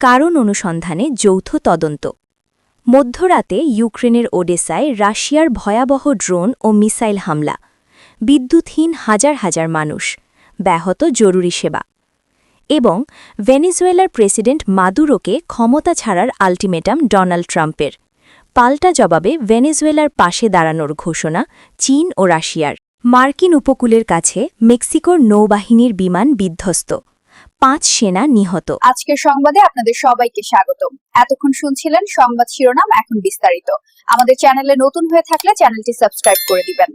কারণ অনুসন্ধানে যৌথ তদন্ত। মধ্যরাতে ইউক্রেনের ওডেসায় রাশিয়ার ভয়াবহ ড্রোন ও মিসাইল হামলা, বিদ্যুৎহীন হাজার হাজার মানুষ, ব্যাহত জরুরি সেবা। এবং ভেনেজুয়েলার প্রেসিডেন্ট মাদুরোকে ক্ষমতা ছাড়ার আল্টিমেটাম ডোনাল্ড ট্রাম্পের। পাল্টা জবাবে ভেনেজুয়েলার পাশে দাঁড়ানোর ঘোষণা চীন ও রাশিয়ার। মার্কিন উপকূলের কাছে মেক্সিকোর নৌবাহিনীর বিমান বিধ্বস্ত, 5 সেনা নিহত। আজকের সংবাদে আপনাদের সবাইকে স্বাগতম। এতক্ষণ শুনছিলেন সংবাদ শিরোনাম, এখন বিস্তারিত। আমাদের চ্যানেলে নতুন হয়ে থাকলে চ্যানেলটি সাবস্ক্রাইব করে দিবেন।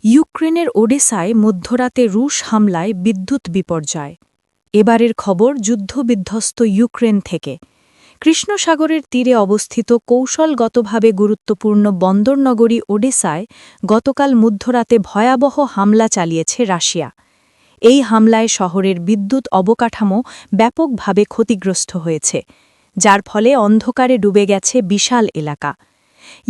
ইউক্রেনের ওডেসায় মধ্যরাতে রুশ হামলায় বিদ্যুৎ বিপর্যয়। এবারের খবর যুদ্ধবিধ্বস্ত ইউক্রেন থেকে। কৃষ্ণসাগরের তীরে অবস্থিত কৌশলগতভাবে গুরুত্বপূর্ণ বন্দরনগরী ওডেসায় গতকাল মধ্যরাতে ভয়াবহ হামলা চালিয়েছে রাশিয়া। এই হামলায় শহরের বিদ্যুৎ অবকাঠামো ব্যাপকভাবে ক্ষতিগ্রস্ত হয়েছে, যার ফলে অন্ধকারে ডুবে গেছে বিশাল এলাকা।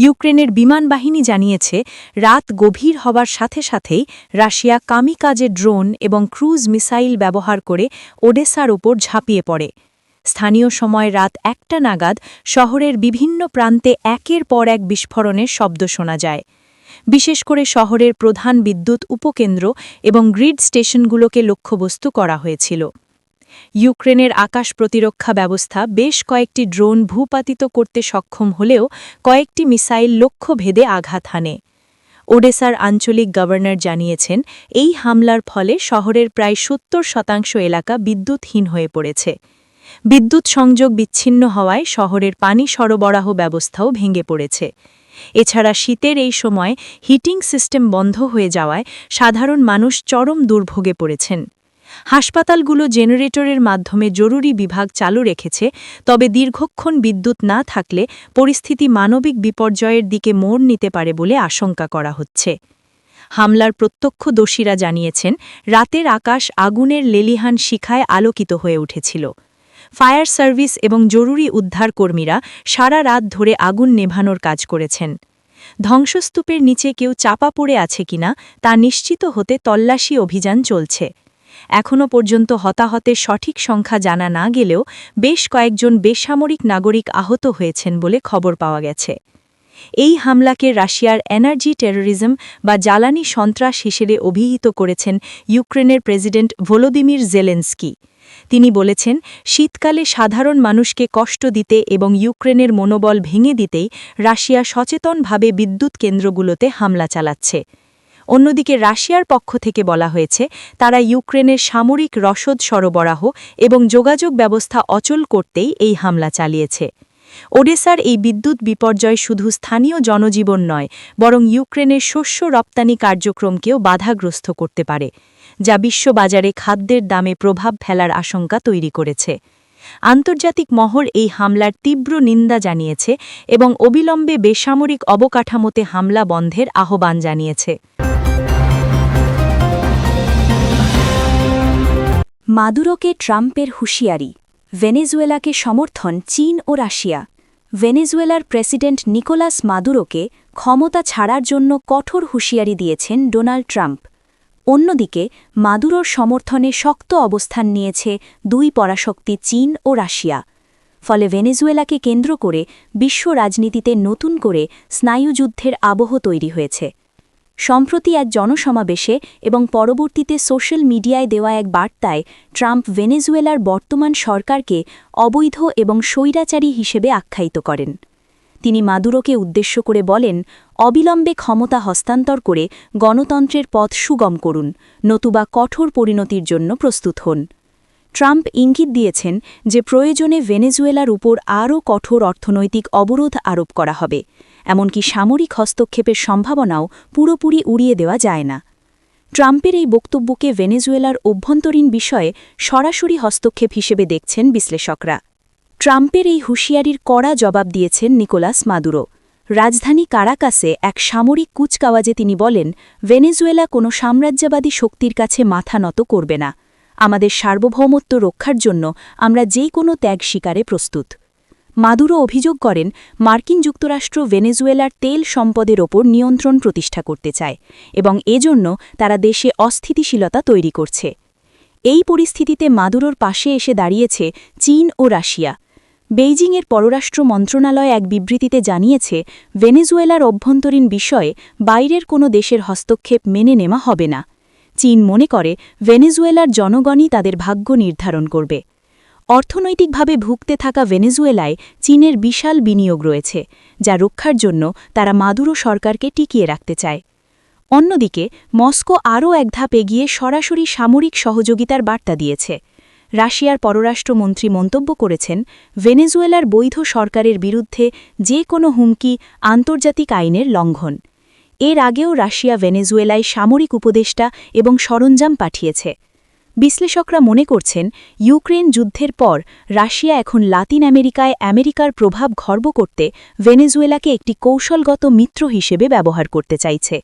ইউক্রেনের বিমান বাহিনী জানিয়েছে, রাত গভীর হবার সাথে সাথেই রাশিয়া কামিকাজে ড্রোন এবং ক্রুজ মিসাইল ব্যবহার করে ওডেসার ওপর ঝাঁপিয়ে পড়ে। স্থানীয় সময় রাত 1টা নাগাদ শহরের বিভিন্ন প্রান্তে একের পর এক বিস্ফোরণের শব্দ শোনা যায়। বিশেষ করে শহরের প্রধান বিদ্যুৎ উপকেন্দ্র এবং গ্রিড স্টেশনগুলোকে লক্ষ্যবস্তু করা হয়েছিল। ইউক্রেনের আকাশ প্রতিরক্ষা ব্যবস্থা বেশ কয়েকটি ড্রোন ভূপাতিত করতে সক্ষম হলেও কয়েকটি মিসাইল লক্ষ্যভেদে আঘাত হানে। ওডেসার আঞ্চলিক গভর্নর জানিয়েছেন, এই হামলার ফলে শহরের প্রায় 70% এলাকা বিদ্যুৎহীন হয়ে পড়েছে। বিদ্যুৎ সংযোগ বিচ্ছিন্ন হওয়ায় শহরের পানি সরবরাহ ব্যবস্থাও ভেঙে পড়েছে। এছাড়া শীতের এই সময় হিটিং সিস্টেম বন্ধ হয়ে যাওয়ায় সাধারণ মানুষ চরম দুর্ভোগে পড়েছেন। হাসপাতালগুলো জেনারেটরের মাধ্যমে জরুরি বিভাগ চালু রেখেছে, তবে দীর্ঘক্ষণ বিদ্যুৎ না থাকলে পরিস্থিতি মানবিক বিপর্যয়ের দিকে মোড় নিতে পারে বলে আশঙ্কা করা হচ্ছে। হামলার প্রত্যক্ষদর্শীরা জানিয়েছেন, রাতের আকাশ আগুনের লেলিহান শিখায় আলোকিত হয়ে উঠেছিল। ফায়ার সার্ভিস এবং জরুরি উদ্ধার কর্মীরা সারা রাত ধরে আগুন নেভানোর কাজ করেছেন। ধ্বংসস্তূপের নিচে কেউ চাপা পড়ে আছে কিনা তা নিশ্চিত হতে তল্লাশি অভিযান চলছে। এখনও পর্যন্ত হতাহতের সঠিক সংখ্যা জানা না গেলেও বেশ কয়েকজন বেসামরিক নাগরিক আহত হয়েছেন বলে খবর পাওয়া গেছে। এই হামলাকে রাশিয়ার এনার্জি টেরোরিজম বা জ্বালানি সন্ত্রাস হিসেবে অভিহিত করেছেন ইউক্রেনের প্রেসিডেন্ট ভলোদিমির জেলেনস্কি। তিনি বলেছেন, শীতকালে সাধারণ মানুষকে কষ্ট দিতে এবং ইউক্রেনের মনোবল ভেঙে দিতেই রাশিয়া সচেতনভাবে বিদ্যুৎ কেন্দ্রগুলোতে হামলা চালাচ্ছে। অন্যদিকে রাশিয়ার পক্ষ থেকে বলা হয়েছে, তারা ইউক্রেনের সামরিক রসদ সরবরাহ এবং যোগাযোগ ব্যবস্থা অচল করতেই এই হামলা চালিয়েছে। ওডেসার এই বিদ্যুৎ বিপর্যয় শুধু স্থানীয় জনজীবন নয়, বরং ইউক্রেনের শস্য রপ্তানি কার্যক্রমকেও বাধাগ্রস্ত করতে পারে, যা বিশ্ববাজারে খাদ্যের দামে প্রভাব ফেলার আশঙ্কা তৈরি করেছে। আন্তর্জাতিক মহল এই হামলার তীব্র নিন্দা জানিয়েছে এবং অবিলম্বে বেসামরিক অবকাঠামোতে হামলা বন্ধের আহ্বান জানিয়েছে। মাদুরোকে ট্রাম্পের হুঁশিয়ারি, ভেনেজুয়েলাকে সমর্থন চীন ও রাশিয়া। ভেনেজুয়েলার প্রেসিডেন্ট নিকোলাস মাদুরোকে ক্ষমতা ছাড়ার জন্য কঠোর হুঁশিয়ারি দিয়েছেন ডোনাল্ড ট্রাম্প। অন্যদিকে মাদুরোর সমর্থনে শক্ত অবস্থান নিয়েছে দুই পরাশক্তি চীন ও রাশিয়া। ফলে ভেনেজুয়েলাকে কেন্দ্র করে বিশ্ব রাজনীতিতে নতুন করে স্নায়ুযুদ্ধের আবহ তৈরি হয়েছে। সম্প্রতি এক জনসমাবেশে এবং পরবর্তীতে সোশ্যাল মিডিয়ায় দেওয়া এক বার্তায় ট্রাম্প ভেনেজুয়েলার বর্তমান সরকারকে অবৈধ এবং স্বৈরাচারী হিসেবে আখ্যায়িত করেন। তিনি মাদুরোকে উদ্দেশ্য করে বলেন, অবিলম্বে ক্ষমতা হস্তান্তর করে গণতন্ত্রের পথ সুগম করুন, নতুবা কঠোর পরিণতির জন্য প্রস্তুত হন। ট্রাম্প ইঙ্গিত দিয়েছেন যে প্রয়োজনে ভেনেজুয়েলার উপর আরও কঠোর অর্থনৈতিক অবরোধ আরোপ করা হবে, এমনকি সামরিক হস্তক্ষেপের সম্ভাবনাও পুরোপুরি উড়িয়ে দেওয়া যায় না। ট্রাম্পের এই বক্তব্যকে ভেনেজুয়েলার অভ্যন্তরীণ বিষয়ে সরাসরি হস্তক্ষেপ হিসেবে দেখছেন বিশ্লেষকরা। ট্রাম্পের এই হুঁশিয়ারির কড়া জবাব দিয়েছেন নিকোলাস মাদুরো। রাজধানী কারাকাসে এক সামরিক কুচকাওয়াজে তিনি বলেন, ভেনেজুয়েলা কোনো সাম্রাজ্যবাদী শক্তির কাছে মাথা নত করবে না। আমাদের সার্বভৌমত্ব রক্ষার জন্য আমরা যে কোনো ত্যাগ স্বীকারে প্রস্তুত। মাদুরো অভিযোগ করেন, মার্কিন যুক্তরাষ্ট্র ভেনেজুয়েলার তেল সম্পদের ওপর নিয়ন্ত্রণ প্রতিষ্ঠা করতে চায় এবং এজন্য তারা দেশে অস্থিতিশীলতা তৈরি করছে। এই পরিস্থিতিতে মাদুরোর পাশে এসে দাঁড়িয়েছে চীন ও রাশিয়া। বেইজিংয়ের পররাষ্ট্র মন্ত্রণালয় এক বিবৃতিতে জানিয়েছে, ভেনেজুয়েলার অভ্যন্তরীণ বিষয়ে বাইরের কোনো দেশের হস্তক্ষেপ মেনে নেওয়া হবে না। চীন মনে করে ভেনেজুয়েলার জনগণই তাদের ভাগ্য নির্ধারণ করবে। অর্থনৈতিকভাবে ভুগতে থাকা ভেনেজুয়েলায় চীনের বিশাল বিনিয়োগ রয়েছে, যা রক্ষার জন্য তারা মাদুরো সরকারকে টিকিয়ে রাখতে চায়। অন্যদিকে মস্কো আরও এক ধাপ এগিয়ে সরাসরি সামরিক সহযোগিতার বার্তা দিয়েছে। রাশিয়ার পররাষ্ট্রমন্ত্রী মন্তব্য করেছেন, ভেনেজুয়েলার বৈধ সরকারের বিরুদ্ধে যে কোনো হুমকি আন্তর্জাতিক আইনের লঙ্ঘন। এর আগেও রাশিয়া ভেনেজুয়েলায় সামরিক উপদেষ্টা এবং সরঞ্জাম পাঠিয়েছে। বিশ্লেষকরা মনে করছেন, ইউক্রেন যুদ্ধের পর রাশিয়া এখন লাতিন আমেরিকায় আমেরিকার প্রভাব খর্ব করতে ভেনেজুয়েলাকে একটি কৌশলগত মিত্র হিসেবে ব্যবহার করতে চাইছে।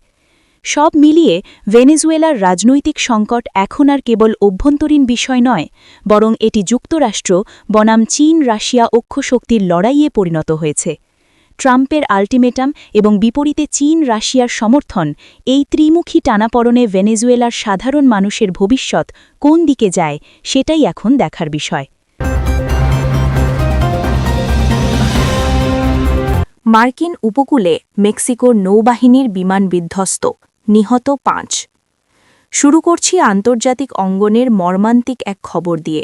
সব মিলিয়ে ভেনেজুয়েলার রাজনৈতিক সংকট এখন আর কেবল অভ্যন্তরীণ বিষয় নয়, বরং এটি যুক্তরাষ্ট্র বনাম চীন রাশিয়া অক্ষশক্তির লড়াইয়ে পরিণত হয়েছে। ট্রাম্পের আল্টিমেটাম এবং বিপরীতে চীন রাশিয়ার সমর্থন, এই ত্রিমুখী টানাপড়নে ভেনেজুয়েলার সাধারণ মানুষের ভবিষ্যৎ কোন দিকে যায় সেটাই এখন দেখার বিষয়। মার্কিন উপকূলে মেক্সিকোর নৌবাহিনীর বিমান বিধ্বস্ত, নিহত ৫। শুরু করছি আন্তর্জাতিক অঙ্গনের মর্মান্তিক এক খবর দিয়ে।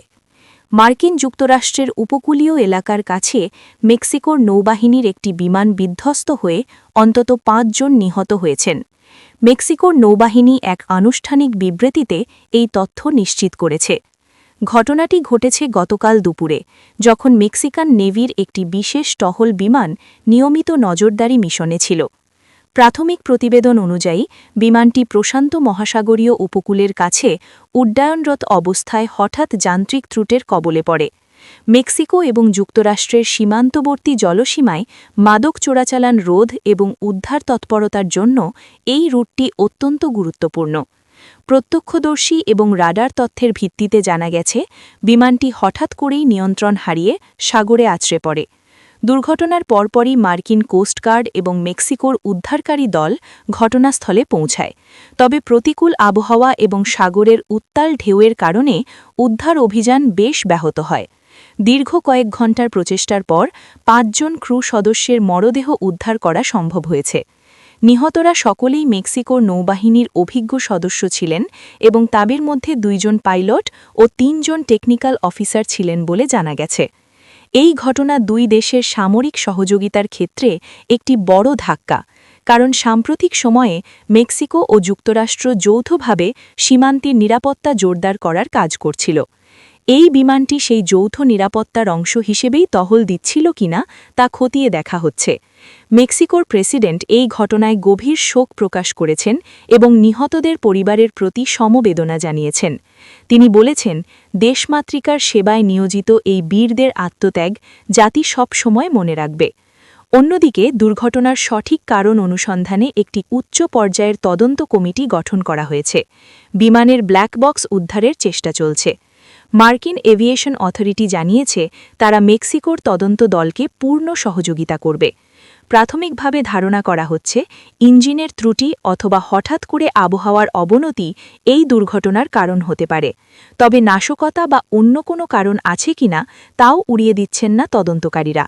মার্কিন যুক্তরাষ্ট্রের উপকূলীয় এলাকার কাছে মেক্সিকোর নৌবাহিনীর একটি বিমান বিধ্বস্ত হয়ে অন্তত ৫ জন নিহত হয়েছেন। মেক্সিকোর নৌবাহিনী এক আনুষ্ঠানিক বিবৃতিতে এই তথ্য নিশ্চিত করেছে। ঘটনাটি ঘটেছে গতকাল দুপুরে, যখন মেক্সিকান নেভির একটি বিশেষ টহল বিমান নিয়মিত নজরদারি মিশনে ছিল। প্রাথমিক প্রতিবেদন অনুযায়ী বিমানটি প্রশান্ত মহাসাগরীয় উপকূলের কাছে উড্ডয়নরত অবস্থায় হঠাৎ যান্ত্রিক ত্রুটির কবলে পড়ে। মেক্সিকো এবং যুক্তরাষ্ট্রের সীমান্তবর্তী জলসীমায় মাদক চোরাচালান রোধ এবং উদ্ধার তৎপরতার জন্য এই রুটটি অত্যন্ত গুরুত্বপূর্ণ। প্রত্যক্ষদর্শী এবং রাডার তথ্যের ভিত্তিতে জানা গেছে, বিমানটি হঠাৎ করেই নিয়ন্ত্রণ হারিয়ে সাগরে আছড়ে পড়ে। দুর্ঘটনার পরপরই মার্কিন কোস্টগার্ড এবং মেক্সিকোর উদ্ধারকারী দল ঘটনাস্থলে পৌঁছায়। তবে প্রতিকূল আবহাওয়া এবং সাগরের উত্তাল ঢেউয়ের কারণে উদ্ধার অভিযান বেশ ব্যাহত হয়। দীর্ঘ কয়েক ঘণ্টার প্রচেষ্টার পর ৫ জন ক্রু সদস্যের মরদেহ উদ্ধার করা সম্ভব হয়েছে। নিহতরা সকলেই মেক্সিকোর নৌবাহিনীর অভিজ্ঞ সদস্য ছিলেন এবং তাদের মধ্যে ২ জন পাইলট ও ৩ জন টেকনিক্যাল অফিসার ছিলেন বলে জানা গেছে। এই ঘটনা দুই দেশের সামরিক সহযোগিতার ক্ষেত্রে একটি বড় ধাক্কা, কারণ সাম্প্রতিক সময়ে মেক্সিকো ও যুক্তরাষ্ট্র যৌথভাবে সীমান্তের নিরাপত্তা জোরদার করার কাজ করছিল। এই বিমানটি সেই যৌথ নিরাপত্তার অংশ হিসেবেই টহল দিচ্ছিল কিনা তা খতিয়ে দেখা হচ্ছে। মেক্সিকোর প্রেসিডেন্ট এই ঘটনায় গভীর শোক প্রকাশ করেছেন এবং নিহতদের পরিবারের প্রতি সমবেদনা জানিয়েছেন। তিনি বলেছেন, দেশমাতৃকার সেবায় নিয়োজিত এই বীরদের আত্মত্যাগ জাতি সব সময় মনে রাখবে। অন্যদিকে দুর্ঘটনার সঠিক কারণ অনুসন্ধানে একটি উচ্চ পর্যায়ের তদন্ত কমিটি গঠন করা হয়েছে। বিমানের ব্ল্যাক বক্স উদ্ধারের চেষ্টা চলছে। মার্কিন এভিয়েশন অথরিটি জানিয়েছে, তারা মেক্সিকোর তদন্ত দলকে পূর্ণ সহযোগিতা করবে। প্রাথমিকভাবে ধারণা করা হচ্ছে, ইঞ্জিনের ত্রুটি অথবা হঠাৎ করে আবহাওয়ার অবনতি এই দুর্ঘটনার কারণ হতে পারে। তবে নাশকতা বা অন্য কোনো কারণ আছে কিনা তাও উড়িয়ে দিচ্ছেন না তদন্তকারীরা।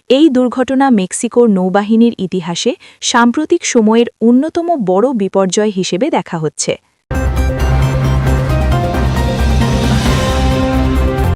এই দুর্ঘটনা মেক্সিকোর নৌবাহিনীর ইতিহাসে সাম্প্রতিক সময়ের অন্যতম বড় বিপর্যয় হিসেবে দেখা হচ্ছে।